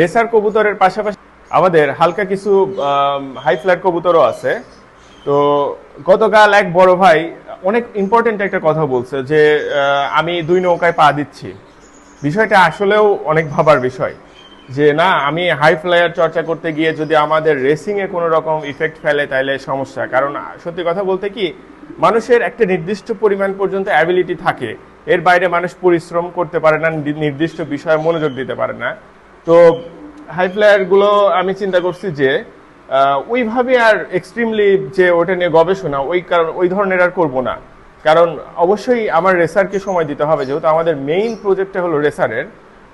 Racer কবুতরের পাশাপাশি আমাদের হালকা কিছু হাই ফ্লাইট কবুতরও আছে। তো গতকাল এক বড় ভাই অনেক ইম্পর্টেন্ট একটা কথা বলছে যে আমি 2 নৌকায় পা দিচ্ছি। বিষয়টা আসলেও অনেক ভাবার বিষয় যে না, আমি হাই ফ্লায়ার চর্চা করতে গিয়ে যদি আমাদের রেসিং এ কোনো রকম ইফেক্ট ফেলে তাহলে সমস্যা। কারণ সত্যি কথা বলতে কি, মানুষের একটা নির্দিষ্ট পরিমাণ পর্যন্ত অ্যাবিলিটি থাকে, এর বাইরে মানুষ পরিশ্রম করতে পারে না, নির্দিষ্ট বিষয়ে মনোযোগ দিতে পারে না। তো হাই ফ্লায়ার গুলো আমি চিন্তা করছি যে ওইভাবে আর এক্সট্রিমলি যে ওটা নিয়ে গবেষণা ওই ধরনের আর করব না। কারণ অবশ্যই আমার রেসারকে সময় দিতে হবে, যেহেতু আমাদের মেইন প্রজেক্টটা হলো রেসারের।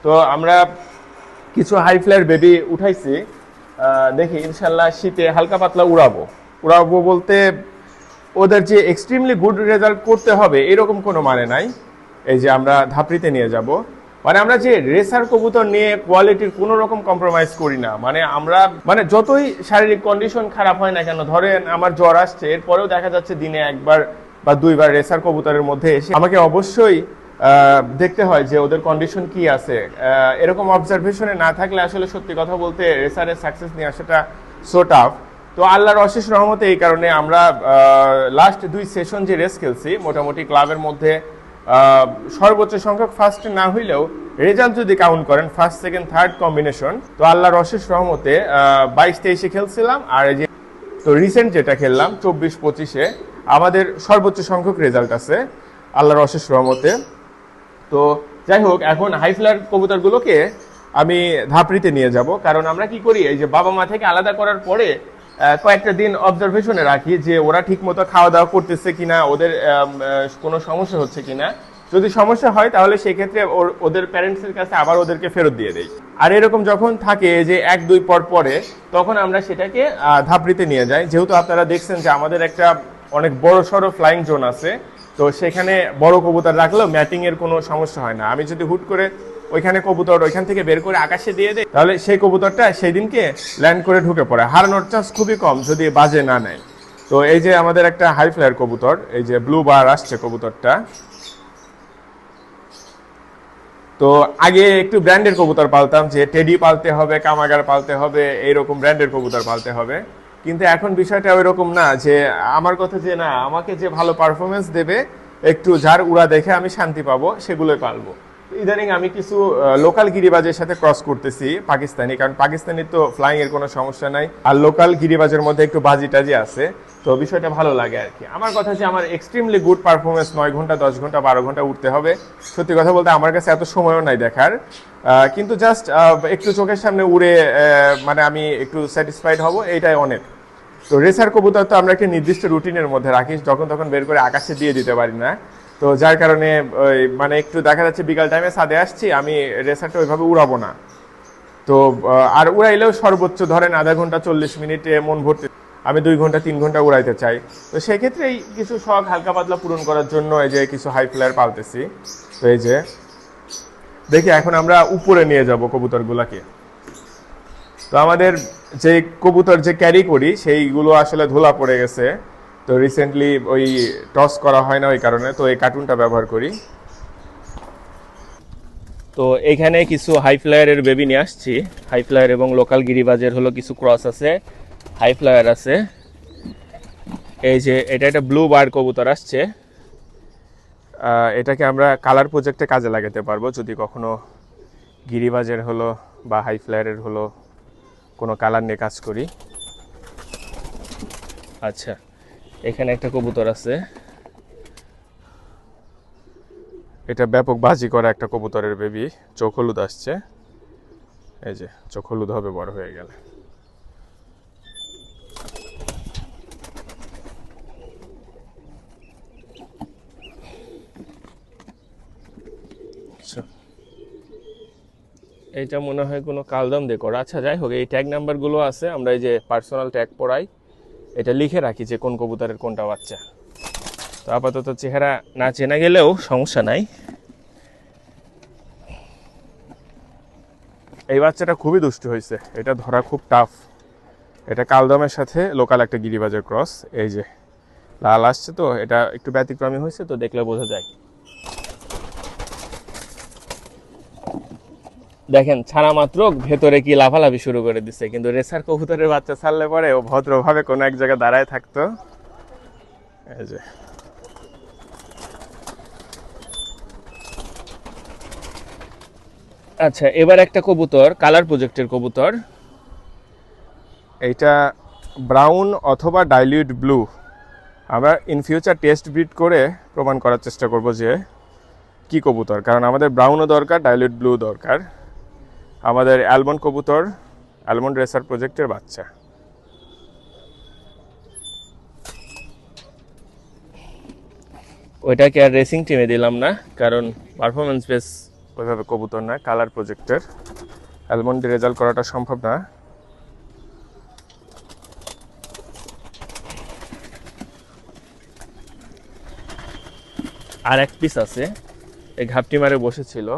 তো আমরা কিছু হাই ফ্লায়ার বেবি উঠাইছি, দেখি ইনশাল্লাহ শীতে হালকা পাতলা উড়াবো বলতে ওদের যে এক্সট্রিমলি গুড রেজাল্ট করতে হবে এরকম কোনো মানে নাই। এই যে আমরা ধাপড়িতে নিয়ে যাব, মানে আমরা যে রেসার কবুতর নিয়ে কোয়ালিটির কোনো রকম কম্প্রোমাইজ করি না। মানে আমরা যতই শারীরিক কন্ডিশন খারাপ হয় না কেন, ধরেন আমার জ্বর আসছে, এরপরেও দেখা যাচ্ছে দিনে 1বার বা 2বার রেসার কবুতরের মধ্যে এসে আমাকে অবশ্যই দেখতে হয় যে ওদের কন্ডিশন কি আছে। এরকম অবজারভেশনে না থাকলে আসলে সত্যি কথা বলতে রেসারের সাকসেস নিয়ে আসাটা সো টাফ। তো আল্লাহর অশেষ রহমতে এই কারণে আমরা লাস্ট 2 সেশন যে রেস খেলছি, মোটামুটি ক্লাবের মধ্যে সর্বোচ্চ সংখ্যক ফার্স্ট না হইলেও রেজাল্ট যদি কাউন্ট করেন ফার্স্ট সেকেন্ড থার্ড কম্বিনেশন, তো আল্লাহর অশেষ রহমতে 22-23-এ খেলছিলাম। আর এই যে তো রিসেন্ট যেটা খেললাম 24-25-এ আমাদের সর্বোচ্চ সংখ্যক রেজাল্ট আছে আল্লাহর অশেষ রহমতে। তো যাই হোক, এখন হাই ফ্লায়ার কবুতরগুলোকে আমি ধাপড়িতে নিয়ে যাব। কারণ আমরা কি করি, এই যে বাবা মা থেকে আলাদা করার পরে কয়েকটা দিন অবজারভেশনে রাখি যে ওরা ঠিক মতো খাওয়া দাওয়া করতেছে কিনা, ওদের কোনো সমস্যা হচ্ছে কিনা। যদি সমস্যা হয় তাহলে সেক্ষেত্রে ওদের প্যারেন্টসের কাছে আবার ওদেরকে ফেরত দিয়ে দেই। আর এরকম যখন থাকে যে 1-2 পর পরে, তখন আমরা সেটাকে ধাপড়িতে নিয়ে যাই। যেহেতু আপনারা দেখছেন যে আমাদের একটা অনেক বড় সড়ো ফ্লাইং জোন আছে, তো সেখানে বড় কবুতর রাখলেও ম্যাটিং এর কোনো সমস্যা হয় না। আমি যদি হুট করে ওইখানে কবুতর ওইখান থেকে বের করে আকাশে দিয়ে দেয়, তাহলে সেই কবুতরটা সেই দিনকে ল্যান্ড করে ঢুকে পড়ে, হারানোর চান্স খুবই কম যদি বাজে না নেয়। তো এই যে আমাদের একটা হাই ফ্লায়ার কবুতর, এই যে ব্লু বার আসছে কবুতরটা। তো আগে একটু ব্র্যান্ডের কবুতর পালতাম, যে টেডি পালতে হবে, কামাগার পালতে হবে, এইরকম ব্র্যান্ডের কবুতর পালতে হবে। কিন্তু এখন বিষয়টা ওই রকম না, যে আমার কথা যে না, আমাকে যে ভালো পারফরমেন্স দেবে, একটু যার উড়া দেখে আমি শান্তি পাবো, সেগুলোই পালবো। ইদানিং আমি কিছু লোকাল গিরিবাজের সাথে ক্রস করতেছি পাকিস্তানি, কারণ পাকিস্তানি তো ফ্লাইং এর কোনো সমস্যা নাই, আর লোকাল গিরিবাজের মধ্যে একটু বাজি টাজি আছে। তো বিষয়টা ভালো লাগে আর কি। আমার কথা যে আমার এক্সট্রিমলি গুড পারফরমেন্স 9 ঘন্টা 10 ঘন্টা 12 ঘন্টা উঠতে হবে, সত্যি কথা বলতে আমার কাছে এত সময়ও নাই দেখার। কিন্তু জাস্ট একটু চোখের সামনে উড়ে মানে আমি একটু স্যাটিসফাইড হব, এইটাই অনেক। তো রেসার কবুতর তো আমরা একটা নির্দিষ্ট রুটিনের মধ্যে রাখি, যখন তখন বের করে আকাশে দিয়ে দিতে পারি না। তো যার কারণে ওই একটু দেখা যাচ্ছে বিকাল টাইমে ছাদে আসছি, আমি রেসারটা ওইভাবে উড়াবো না। তো আর উড়াইলেও সর্বোচ্চ ধরেন আধা ঘন্টা 40 মিনিটে মন ভর্তি, আমি 2 ঘন্টা 3 ঘন্টা উড়াইতে চাই। তো সেক্ষেত্রে এই কিছু শখ হালকা পাতলা পূরণ করার জন্য এই যে কিছু হাই ফ্লায়ার পালতেছি। তো এই যে দেখি এখন আমরা উপরে নিয়ে যাব কবুতরগুলাকে। তো আমাদের যে কবুতর যে ক্যারি করি সেইগুলো আসলে ধুলা পড়ে গেছে, তো রিসেন্টলি ওই টস করা হয় না ওই কারণে, তো এই কার্টুনটা ব্যবহার করি। তো এখানে কিছু হাই ফ্লায়ারের বেবি নিয়ে আসছি। হাই ফ্লায়ার এবং লোকাল গিরিবাজের হলো কিছু ক্রস আছে, হাই ফ্লায়ার আছে। এই যে এটা একটা ব্লু বার কবুতর আসছে, এটাকে আমরা কালার প্রজেক্টে কাজে লাগাতে পারবো যদি কখনো গিরিবাজের হলো বা হাই ফ্লায়ারের হলো কোনো কালার নিয়ে কাজ করি। আচ্ছা, এখানে একটা কবুতর আছে, এটা ব্যাপক বাজি করা একটা কবুতরের বেবি, চোখ হলুদ আসছে। এই যে চোখ হলুদ হবে বড় হয়ে গেলে। এইটা মনে হয় কোনো কালদম দিয়ে করা। আচ্ছা যাই হোক, এই ট্যাগ নাম্বারগুলো আছে, আমরা এই যে পার্সোনাল ট্যাগ পড়াই, এটা লিখে রাখি যে কোন কবুতরের কোনটা বাচ্চা। তো আপাতত চেহারা না চেনা গেলেও সমস্যা নাই। এই বাচ্চাটা খুবই দুষ্ট হয়েছে, এটা ধরা খুব টাফ। এটা কালদমের সাথে লোকাল একটা গিরিবাজের ক্রস। এই যে লাল আসছে, তো এটা একটু ব্যতিক্রমী হয়েছে, তো দেখলে বোঝা যায়। দেখেন ছাড়া মাত্র ভেতরে কি লাফালাফি শুরু করে দিচ্ছে, কিন্তু রেসার কবুতরের বাচ্চা ছাড়লে পরে ও ভদ্রভাবে কোনো এক জায়গায় দাঁড়ায় থাকতো। এই যে আচ্ছা, এবার একটা কবুতর কালার প্রজেক্টের কবুতর, এইটা ব্রাউন অথবা ডাইলিউট ব্লু। আমরা ইন ফিউচার টেস্ট ব্রিড করে প্রমাণ করার চেষ্টা করব যে কি কবুতর, কারণ আমাদের ব্রাউনও দরকার, ডাইলিউট ব্লু দরকার। আমাদের অ্যালমন্ড কবুতর, অ্যালমন্ড রেসার প্রজেক্টের বাচ্চা। ওইটাকে আর রেসিং টিমে দিলাম না, কারণ পারফরমেন্স বেস ওইভাবে কবুতর না, কালার প্রজেক্টের অ্যালমন্ডে রেজাল্ট করাটা সম্ভব না। আর এক পিস আছে, এই ঘাপটি মারে বসেছিল,